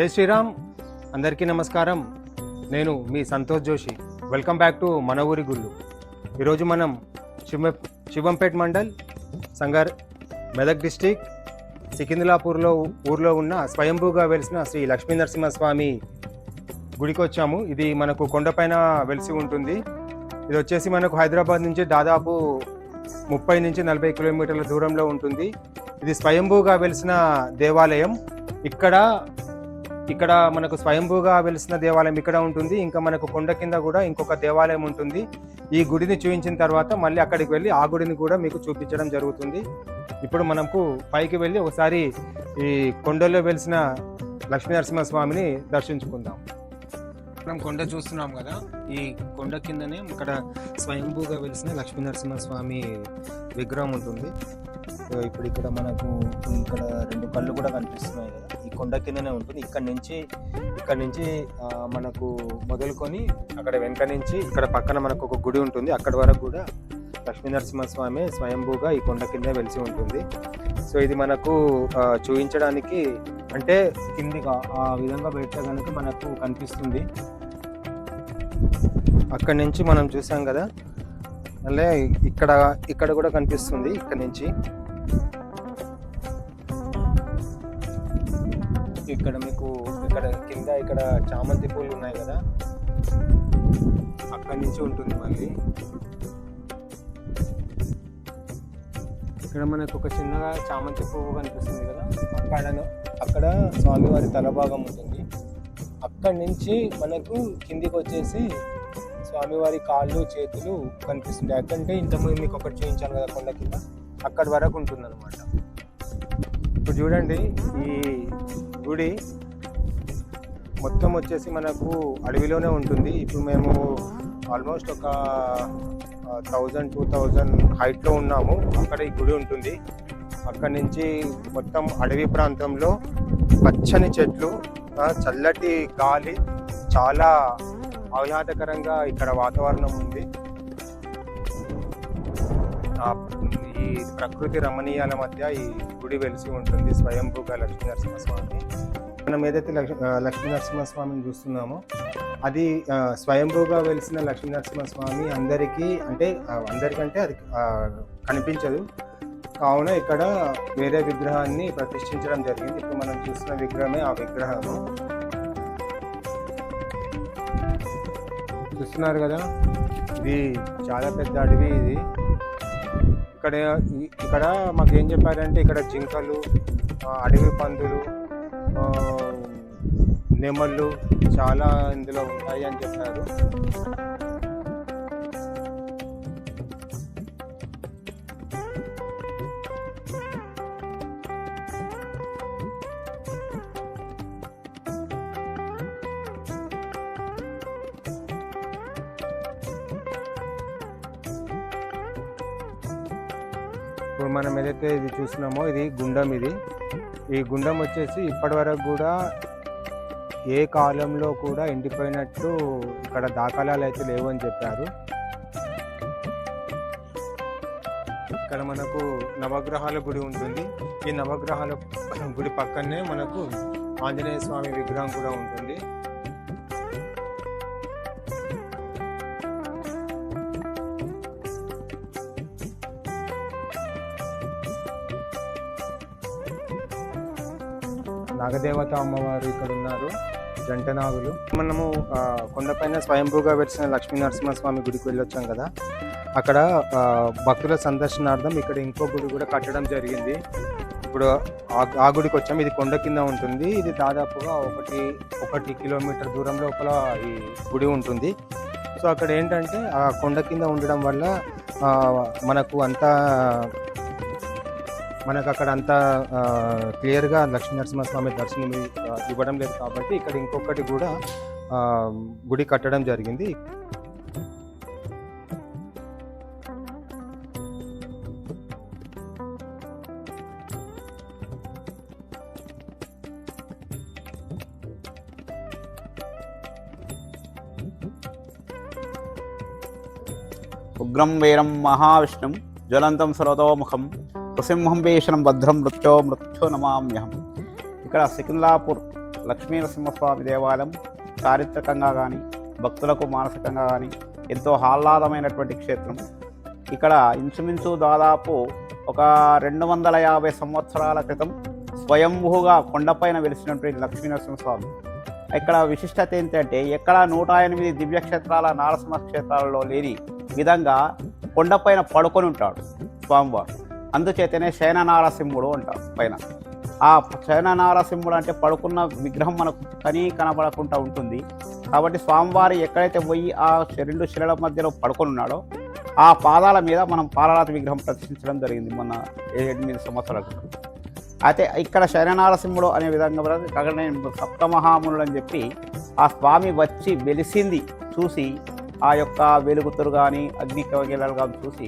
జై శ్రీరామ్. అందరికీ నమస్కారం. నేను మీ Santosh Joshi. Welcome back to మన ఊరి గుళ్ళు. ఈరోజు మనం శివంపేట్ మండల్, సంగార్, మెదక్ డిస్టిక్, సికింద్రాపూర్లో ఊర్లో ఉన్న స్వయంభూగా వెలిసిన శ్రీ లక్ష్మీ నరసింహస్వామి గుడికి వచ్చాము. ఇది మనకు కొండపైన వెలిసి ఉంటుంది. ఇది వచ్చేసి మనకు హైదరాబాద్ నుంచి దాదాపు 30 నుంచి 40 కిలోమీటర్ల దూరంలో ఉంటుంది. ఇది స్వయంభూగా వెలిసిన దేవాలయం. ఇక్కడ మనకు స్వయంభూగా వెలిసిన దేవాలయం ఇక్కడ ఉంటుంది. ఇంకా మనకు కొండ కింద కూడా ఇంకొక దేవాలయం ఉంటుంది. ఈ గుడిని చూపించిన తర్వాత మళ్ళీ అక్కడికి వెళ్ళి ఆ గుడిని కూడా మీకు చూపించడం జరుగుతుంది. ఇప్పుడు మనకు పైకి వెళ్ళి ఒకసారి ఈ కొండలో వెలిసిన లక్ష్మీ నరసింహస్వామిని దర్శించుకుందాం. మనం కొండ చూస్తున్నాం కదా, ఈ కొండ కిందనే ఇక్కడ స్వయంభూగా వెలిసిన లక్ష్మీ నరసింహస్వామి విగ్రహం ఉంటుంది. ఇప్పుడు ఇక్కడ మనకు ఇక్కడ 2 కళ్ళు కూడా కనిపిస్తున్నాయి కదా, ఈ కొండ కిందనే ఉంటుంది. ఇక్కడ నుంచి మనకు మొదలుకొని అక్కడ వెనక నుంచి ఇక్కడ పక్కన మనకు ఒక గుడి ఉంటుంది. అక్కడి వరకు కూడా లక్ష్మీ నరసింహస్వామి స్వయంభూగా ఈ కొండ కిందే వెలిసి ఉంటుంది. సో ఇది మనకు చూపించడానికి, అంటే కిందిగా ఆ విధంగా పెడితే కనుక మనకు కనిపిస్తుంది. అక్కడి నుంచి మనం చూసాం కదా, మళ్ళీ ఇక్కడ కూడా కనిపిస్తుంది. ఇక్కడ నుంచి ఇక్కడ మీకు కింద ఇక్కడ చామంతి పూలు ఉన్నాయి కదా, అక్కడి నుంచి ఉంటుంది. మళ్ళీ ఇక్కడ మనకు ఒక చిన్నగా చామంతి పువ్వు కనిపిస్తుంది కదా, అక్కడ స్వామివారి తలభాగం ఉంటుంది. అక్కడి నుంచి మనకు కిందికి వచ్చేసి స్వామివారి కాళ్ళు చేతులు కనిపిస్తుంది. అక్కడంటే ఇంతకుముందు మీకు ఒకటి చూపించాను కదా కొండ కింద, అక్కడి వరకు ఉంటుంది అనమాట. ఇప్పుడు చూడండి, ఈ గుడి మొత్తం వచ్చేసి మనకు అడవిలోనే ఉంటుంది. ఇప్పుడు మేము ఆల్మోస్ట్ ఒక 1000-2000 హైట్లో ఉన్నాము. అక్కడ ఈ గుడి ఉంటుంది. అక్కడి నుంచి మొత్తం అడవి ప్రాంతంలో పచ్చని చెట్లు, చల్లటి గాలి, చాలా ఆహ్లాదకరంగా ఇక్కడ వాతావరణం ఉంది. ఈ ప్రకృతి రమణీయాల మధ్య ఈ గుడి వెలిసి ఉంటుంది, స్వయంభూగా లక్ష్మీ నరసింహస్వామి. మనం ఏదైతే లక్ష్మీ నరసింహస్వామిని చూస్తున్నామో అది స్వయంభూగా వెలిసిన లక్ష్మీ నరసింహస్వామి అందరికంటే అది కనిపించదు. కావున ఇక్కడ వేరే విగ్రహాన్ని ప్రతిష్ఠించడం జరిగింది. ఇప్పుడు మనం చూస్తున్న విగ్రహమే ఆ విగ్రహము. చూస్తున్నారు కదా, ఇది చాలా పెద్ద అడవి. ఇది ఇక్కడ మాకు ఏం చెప్పారంటే ఇక్కడ జింకలు, అడవి పందులు, నెమళ్ళు చాలా ఇందులో ఉంటాయి అని చెప్పారు. ఇప్పుడు మనం ఏదైతే ఇది చూస్తున్నామో ఇది గుండం. ఈ గుండం వచ్చేసి ఇప్పటి వరకు కూడా ఏ కాలంలో కూడా ఎండిపోయినట్టు ఇక్కడ దాఖలాలు అయితే లేవు అని చెప్పారు. ఇక్కడ మనకు నవగ్రహాల గుడి ఉంటుంది. ఈ నవగ్రహాల గుడి పక్కనే మనకు ఆంజనేయ స్వామి విగ్రహం కూడా ఉంటుంది. నాగదేవత అమ్మవారు ఇక్కడ ఉన్నారు, జంట నాగులు. మనము కొండపైన స్వయంభూగా వెలిసిన లక్ష్మీ నరసింహస్వామి గుడికి వెళ్ళొచ్చాం కదా, అక్కడ భక్తుల సందర్శనార్థం ఇక్కడ ఇంకో గుడి కూడా కట్టడం జరిగింది. ఇప్పుడు ఆ గుడికి వచ్చాము. ఇది కొండ కింద ఉంటుంది. ఇది దాదాపుగా 1 కిలోమీటర్ దూరం లోపల ఈ గుడి ఉంటుంది. సో అక్కడ ఏంటంటే ఆ కొండ కింద ఉండడం వల్ల మనకు అక్కడ అంతా క్లియర్గా లక్ష్మీ నరసింహస్వామి దర్శనం ఇవ్వడం లేదు. కాబట్టి ఇక్కడ ఇంకొకటి కూడా గుడి కట్టడం జరిగింది. ఉగ్రం వీరం మహావిష్ణుం జ్వలంతం సర్వతోముఖం నృసింహం భీషణం భద్రం మృత్యో నమామ్యహం. ఇక్కడ సికింద్రాపూర్ లక్ష్మీనరసింహస్వామి దేవాలయం చారిత్రకంగా కానీ భక్తులకు మానసికంగా కానీ ఎంతో ఆహ్లాదమైనటువంటి క్షేత్రం. ఇక్కడ ఇంచుమించు దాదాపు ఒక 250 సంవత్సరాల క్రితం స్వయంభూగా కొండపైన వెలిసినటువంటి లక్ష్మీనరసింహస్వామి. ఇక్కడ విశిష్టత ఏంటంటే ఎక్కడ 108 దివ్యక్షేత్రాల నారసింహ క్షేత్రాలలో లేని విధంగా కొండపైన పడుకొని ఉంటాడు స్వామివారు. అందుచేతనే శయన నారసింహుడు అంటారు పైన. ఆ శయన నారసింహుడు అంటే పడుకున్న విగ్రహం మనకు కనబడకుండా ఉంటుంది. కాబట్టి స్వామివారి ఎక్కడైతే పోయి ఆ 2 శిలల మధ్యలో పడుకొని ఉన్నాడో ఆ పాదాల మీద మనం పాలరాతి విగ్రహం ప్రదర్శించడం జరిగింది మొన్న 8 సంవత్సరాల క్రితం. అయితే ఇక్కడ శయననారసింహుడు అనే విధంగా అక్కడ నేను సప్తమహామునుడు అని చెప్పి ఆ స్వామి వచ్చి వెలిసింది చూసి ఆ యొక్క వెలుగుతురు కానీ అగ్ని కవగిలలు కానీ చూసి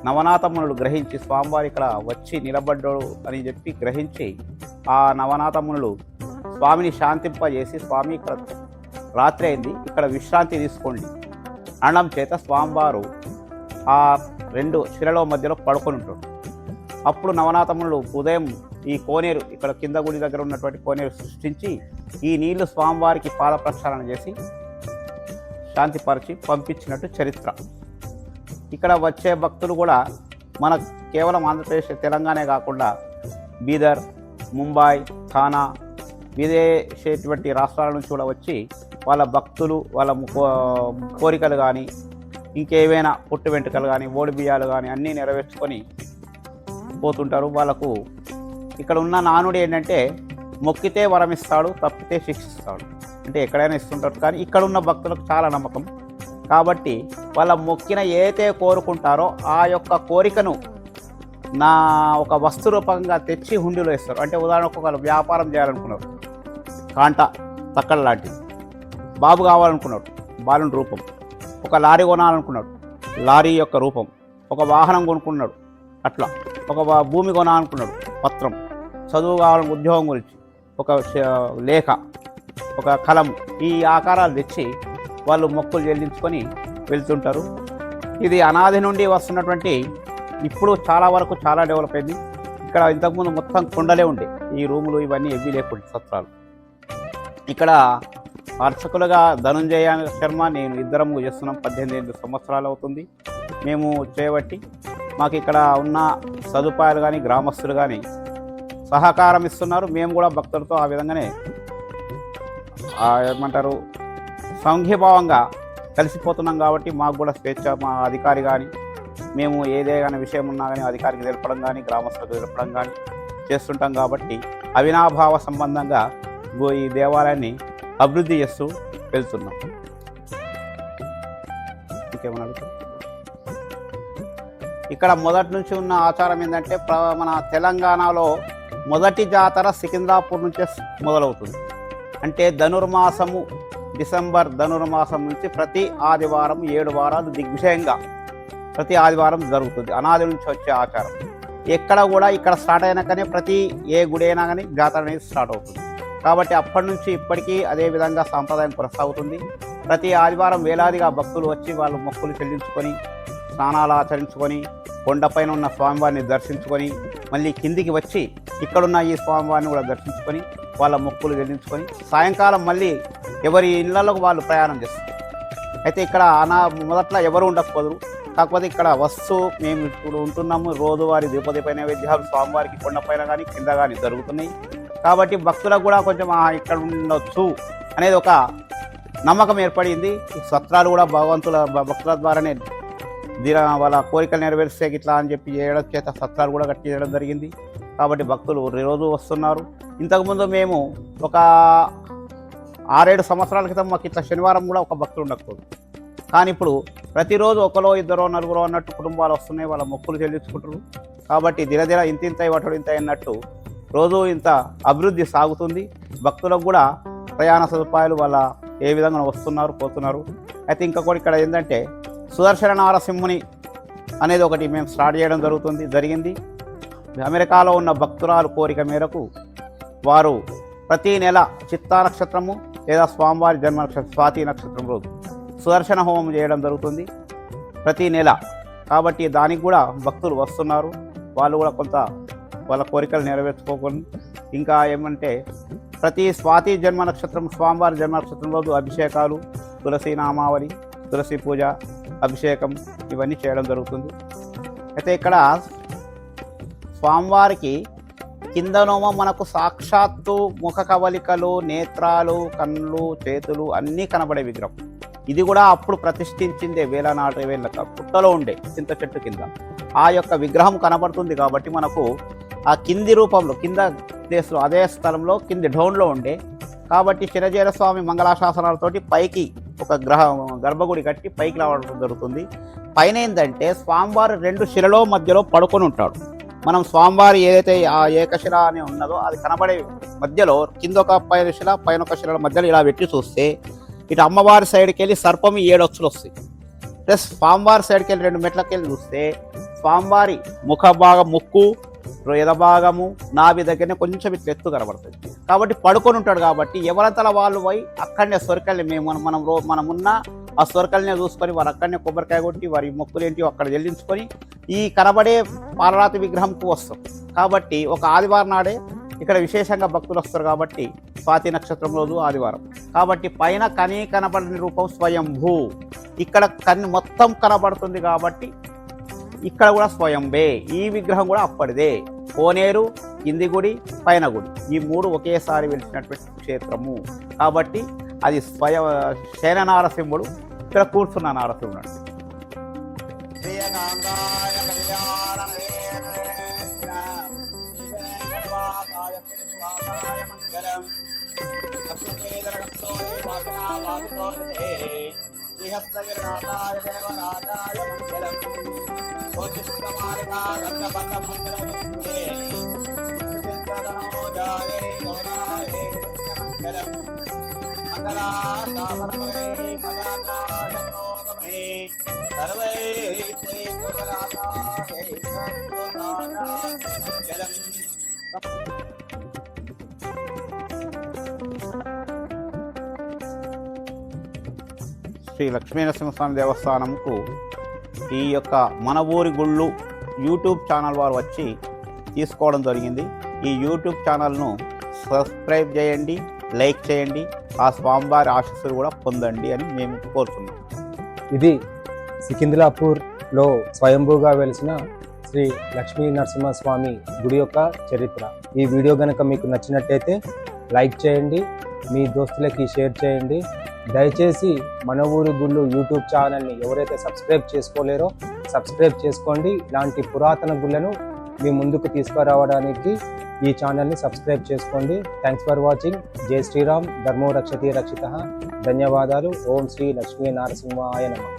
నవనాథమునులు గ్రహించి స్వామివారి ఇక్కడ వచ్చి నిలబడ్డాడు అని చెప్పి గ్రహించి ఆ నవనాథమునులు స్వామిని శాంతింపజేసి స్వామి ఇక్కడ రాత్రి అయింది, ఇక్కడ విశ్రాంతి తీసుకోండి అనడం చేత స్వామివారు ఆ 2 శిలలో మధ్యలో పడుకొని ఉంటాడు. అప్పుడు నవనాథమునులు ఉదయం ఈ కోనేరు ఇక్కడ కింద గుడి దగ్గర ఉన్నటువంటి కోనేరు సృష్టించి ఈ నీళ్లు స్వామివారికి పాద ప్రక్షాళన చేసి శాంతిపరిచి పంపించినట్టు చరిత్ర. ఇక్కడ వచ్చే భక్తులు కూడా మన కేవలం ఆంధ్రప్రదేశ్ తెలంగాణ కాకుండా బీదర్, ముంబై, థానా విదేశటువంటి రాష్ట్రాల నుంచి కూడా వచ్చి వాళ్ళ భక్తులు వాళ్ళ కోరికలు కానీ ఇంకేవైనా పుట్టు వెంట్రుకలు కానీ ఓడి బియ్యాలు కానీ అన్నీ నెరవేర్చుకొని పోతుంటారు. వాళ్ళకు ఇక్కడ ఉన్న నానుడి ఏంటంటే మొక్కితే వరమిస్తాడు, తప్పితే శిక్షిస్తాడు అంటే ఎక్కడైనా ఇస్తుంటారు. కానీ ఇక్కడ ఉన్న భక్తులకు చాలా నమ్మకం కాబట్టి వాళ్ళ మొక్కిన ఏదైతే కోరుకుంటారో ఆ యొక్క కోరికను నా ఒక వస్తు రూపంగా తెచ్చి హుండీలో ఇస్తారు. అంటే ఉదాహరణకు ఒక వ్యాపారం చేయాలనుకున్నారు, కాంట తక్కల లాంటిది, బాబు కావాలనుకున్నాడు బాలుని రూపం, ఒక లారీ కొనాలనుకున్నాడు లారీ యొక్క రూపం, ఒక వాహనం కొనుక్కున్నాడు అట్లా, ఒక భూమి కొనాలనుకున్నాడు పత్రం, చదువు కావాలని ఉద్యోగం గురించి ఒక లేఖ, ఒక కలం, ఈ ఆకారాలు తెచ్చి వాళ్ళు మొక్కులు చెల్లించుకొని వెళ్తుంటారు. ఇది అనాది నుండి వస్తున్నటువంటి ఇప్పుడు చాలా వరకు చాలా డెవలప్ అయింది. ఇక్కడ ఇంతకుముందు మొత్తం కొండలే ఉండే, ఈ రూములు ఇవన్నీ ఎవ్వి లేకుండా సత్రాలు. ఇక్కడ అర్చకులుగా ధనుంజయ శర్మ నేను ఇద్దరము చేస్తున్నాం. 18 సంవత్సరాలు అవుతుంది మేము చేయబట్టి. మాకు ఇక్కడ ఉన్న సదుపాయాలు కానీ గ్రామస్తులు కానీ సహకారం ఇస్తున్నారు. మేము కూడా భక్తులతో ఆ విధంగానే ఏమంటారు సంఘీభావంగా కలిసిపోతున్నాం. కాబట్టి మాకు కూడా స్వేచ్ఛ, మా అధికారి కానీ మేము ఏదైనా విషయం ఉన్నా కానీ అధికారికి తెలపడం కానీ గ్రామస్తులకు తెలపడం కానీ చేస్తుంటాం. కాబట్టి అవినాభావ సంబంధంగా ఈ దేవాలయాన్ని అభివృద్ధి చేస్తూ వెళ్తున్నాం. ఇంకేమన్నా ఇక్కడ మొదటి నుంచి ఉన్న ఆచారం ఏంటంటే మన తెలంగాణలో మొదటి జాతర సికింద్రాపూర్ నుంచే మొదలవుతుంది. అంటే ధనుర్మాసము డిసెంబర్ ధనుర్మాసం నుంచి ప్రతి ఆదివారం 7 వారాలు దిగ్విజయంగా ప్రతి ఆదివారం జరుగుతుంది. అనాది నుంచి వచ్చే ఆచారం. ఎక్కడ కూడా ఇక్కడ స్టార్ట్ అయినాకనే ప్రతి ఏ గుడి అయినా కానీ జాతర అనేది స్టార్ట్ అవుతుంది. కాబట్టి అప్పటి నుంచి ఇప్పటికీ అదే విధంగా సాంప్రదాయం కొనసాగుతుంది. ప్రతి ఆదివారం వేలాదిగా భక్తులు వచ్చి వాళ్ళు మొక్కులు చెల్లించుకొని స్నానాలు ఆచరించుకొని కొండపైన ఉన్న స్వామివారిని దర్శించుకొని మళ్ళీ కిందికి వచ్చి ఇక్కడున్న ఈ స్వామివారిని కూడా దర్శించుకొని వాళ్ళ మొక్కులు చెల్లించుకొని సాయంకాలం మళ్ళీ ఎవరి ఇళ్లలోకి వాళ్ళు ప్రయాణం చేస్తారు. అయితే ఇక్కడ మొదట్లో ఎవరు ఉండకపోదు. కాకపోతే ఇక్కడ మేము ఇప్పుడు ఉంటున్నాము, రోజువారీ దీపోదీప నైవేద్యాలు స్వామివారికి కొండపైన కానీ కింద కానీ జరుగుతున్నాయి. కాబట్టి భక్తులకు కూడా కొంచెం ఇక్కడ ఉండొచ్చు అనేది ఒక నమ్మకం ఏర్పడింది. ఈ సత్రాలు కూడా భక్తుల ద్వారానే వాళ్ళ కోరికలు నెరవేర్చే ఇట్లా అని చెప్పి చేయడం చేత సత్రాలు కూడా కట్టి చేయడం జరిగింది. కాబట్టి భక్తులు రోజు వస్తున్నారు. ఇంతకుముందు మేము ఒక 6-7 సంవత్సరాల క్రితం మాకు ఇట్లా శనివారం కూడా ఒక భక్తులు ఉండకపోదు. కానీ ఇప్పుడు ప్రతిరోజు ఒకరో ఇద్దరో నలుగురో అన్నట్టు కుటుంబాలు వస్తున్నాయి, వాళ్ళ మొక్కులు చెల్లించుకుంటారు. కాబట్టి దినదిన ఇంత ఇవ్వటం ఇంత అన్నట్టు రోజు ఇంత అభివృద్ధి సాగుతుంది. భక్తులకు కూడా ప్రయాణ సదుపాయాలు వాళ్ళ ఏ విధంగా వస్తున్నారు పోతున్నారు. అయితే ఇంకొకటి ఇక్కడ ఏంటంటే సుదర్శన నారసింహుని అనేది ఒకటి మేము స్టార్ట్ చేయడం జరిగింది. అమెరికాలో ఉన్న భక్తురాలు కోరిక మేరకు వారు ప్రతి నెల చిత్తా నక్షత్రము లేదా స్వామివారి జన్మ నక్షత్రం స్వాతి నక్షత్రం రోజు సుదర్శన హోమం చేయడం జరుగుతుంది ప్రతి నెల. కాబట్టి దానికి కూడా భక్తులు వస్తున్నారు. వాళ్ళు కూడా కొంత వాళ్ళ కోరికలు నెరవేర్చుకోకుండా ఇంకా ఏమంటే ప్రతి స్వాతి జన్మ నక్షత్రం, స్వామివారి జన్మ నక్షత్రం రోజు అభిషేకాలు, తులసి నామావళి, తులసి పూజ, అభిషేకం ఇవన్నీ చేయడం జరుగుతుంది. అయితే ఇక్కడ స్వామివారికి కిందనోమో మనకు సాక్షాత్తు ముఖ కవలికలు, నేత్రాలు, కళ్ళు, చేతులు అన్నీ కనబడే విగ్రహం. ఇది కూడా అప్పుడు ప్రతిష్ఠించిందే వేల నాటి వేల పుట్టలో ఉండే చింత చెట్టు కింద ఆ యొక్క విగ్రహం కనబడుతుంది. కాబట్టి మనకు ఆ కింది రూపంలో, కింద ప్లేస్లో, అదే స్థలంలో కింది డౌన్లో ఉండే కాబట్టి చిరజీర స్వామి మంగళాశాసనాలతోటి పైకి ఒక గర్భగుడి కట్టి పైకి రావడం జరుగుతుంది. పైన ఏంటంటే స్వామివారి 2 శిలలో మధ్యలో పడుకొని ఉంటాడు. మనం స్వామివారి ఏదైతే ఆ ఏకశిల అని ఉన్నదో అది కనబడే మధ్యలో కింద ఒక పైన శిల, పైన ఒక శిల మధ్యలో ఇలా పెట్టి చూస్తే ఇటు అమ్మవారి సైడ్కి వెళ్ళి సర్పం 7 అచ్చులు వస్తాయి. ప్లస్ స్వామివారి సైడ్కి వెళ్ళి 2 మెట్లకి వెళ్ళి చూస్తే స్వామివారి ముఖ భాగం, ముక్కు, ఎదభాగము, నాభి దగ్గరనే కొంచెం ఇట్లా ఎత్తు కనబడుతుంది. కాబట్టి పడుకొని ఉంటాడు. కాబట్టి ఎవరంతలా వాళ్ళు పోయి అక్కడనే సొరకల్ని మనమున్న ఆ సొరకల్నే చూసుకొని వారు అక్కడనే కొబ్బరికాయ కొట్టి వారి మొక్కులు ఏంటి అక్కడ చెల్లించుకొని ఈ కనబడే పాలరాతి విగ్రహంకు వస్తాం. కాబట్టి ఒక ఆదివారం నాడే ఇక్కడ విశేషంగా భక్తులు వస్తారు. కాబట్టి స్వాతి నక్షత్రం రోజు ఆదివారం కాబట్టి పైన కనీ కనబడని రూపం స్వయంభూ, ఇక్కడ కన్ను మొత్తం కనబడుతుంది. కాబట్టి ఇక్కడ కూడా స్వయంభే. ఈ విగ్రహం కూడా అప్పటిదే. కోనేరు, కింది గుడి, పైన గుడి ఈ 3 ఒకేసారి వెలిసినటువంటి క్షేత్రము. కాబట్టి అది శయన నారసింహుడు, ఇక్కడ కూర్చున్న నారసింహుడు. శ్రీ లక్ష్మీనరసింహస్వామి దేవస్థానంకు ఈ యొక్క మన ఊరి గుళ్ళు యూట్యూబ్ ఛానల్ వారు వచ్చి తీసుకోవడం జరిగింది. ఈ యూట్యూబ్ ఛానల్ను సబ్స్క్రైబ్ చేయండి, లైక్ చేయండి, ఆ స్వామివారి ఆశీస్సులు కూడా పొందండి అని మేము కోరుతున్నాం. ఇది సికింద్రాపూర్లో స్వయంభూగా వెలిసిన శ్రీ లక్ష్మీ నరసింహస్వామి గుడి యొక్క చరిత్ర. ఈ వీడియో కనుక మీకు నచ్చినట్టయితే లైక్ చేయండి, మీ దోస్తులకి షేర్ చేయండి. దయచేసి మన ఊరి గుళ్ళు యూట్యూబ్ ఛానల్ని ఎవరైతే సబ్స్క్రైబ్ చేసుకోలేరో సబ్స్క్రైబ్ చేసుకోండి. ఇలాంటి పురాతన గుళ్ళను మీ ముందుకు తీసుకురావడానికి ఈ ఛానల్ని సబ్స్క్రైబ్ చేసుకోండి. Thanks for watching. జై శ్రీరామ్, ధర్మో రక్షతి రక్షితః. ధన్యవాదాలు. ఓం శ్రీ లక్ష్మీ నరసింహాయ నమః.